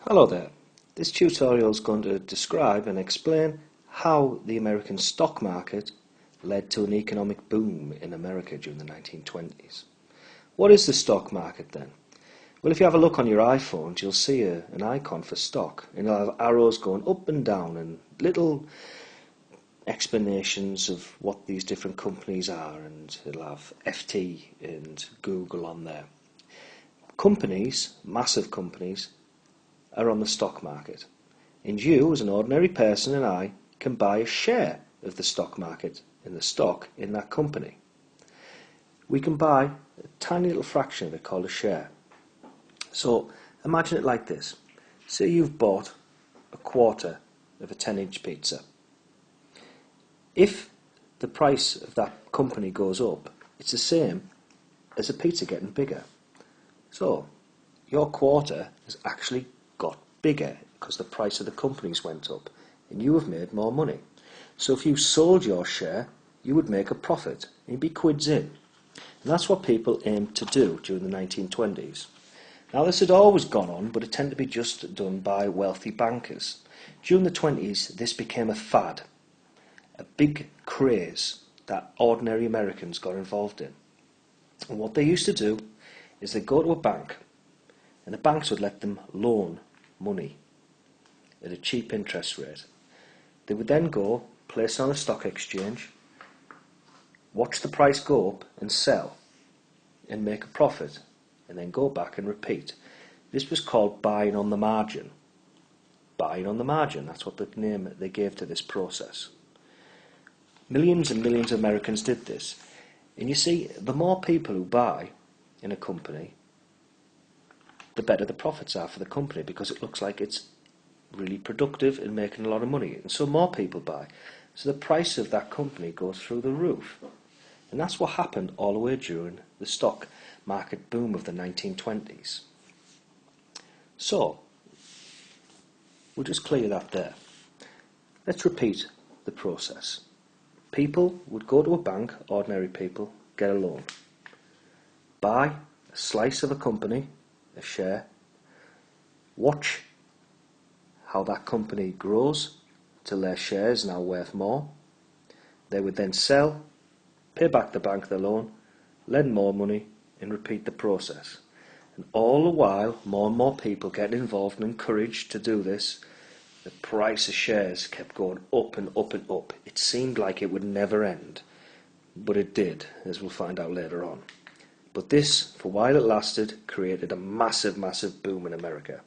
Hello there. This tutorial is going to describe and explain how the American stock market led to an economic boom in America during the 1920s. What is the stock market then? Well, if you have a look on your iPhones, you'll see an icon for stock, and it'll have arrows going up and down and little explanations of what these different companies are, and it'll have FT and Google on there. Companies, massive companies, are on the stock market, and you as an ordinary person and I can buy a share of the stock market in the stock in that company. We can buy a tiny little fraction of it called a share. So imagine it like this. Say you've bought a quarter of a 10-inch pizza. If the price of that company goes up, it's the same as a pizza getting bigger. So your quarter has actually got bigger because the price of the companies went up and you have made more money. So if you sold your share, you would make a profit and you'd be quids in. And that's what people aimed to do during the 1920s. Now this had always gone on, but it tended to be just done by wealthy bankers. During the 20s, this became a fad, a big craze that ordinary Americans got involved in. And what they used to do is they'd go to a bank, and the banks would let them loan money at a cheap interest rate. They would then go, place it on a stock exchange, watch the price go up and sell and make a profit, and then go back and repeat. This was called buying on the margin. Buying on the margin, that's what the name they gave to this process. Millions and millions of Americans did this. And you see, the more people who buy in a company, the better the profits are for the company, because it looks like it's really productive and making a lot of money. And so more people buy. So the price of that company goes through the roof. And that's what happened all the way during the stock market boom of the 1920s. So, we'll just clear that there. Let's repeat the process. People would go to a bank, ordinary people, get a loan, buy a slice of a company, a share, watch how that company grows till their share is now worth more. They would then sell, pay back the bank the loan, lend more money, and repeat the process. And all the while, more and more people getting involved and encouraged to do this, the price of shares kept going up and up and up. It seemed like it would never end, but it did, as we'll find out later on. But this, for a while it lasted, created a massive, massive boom in America.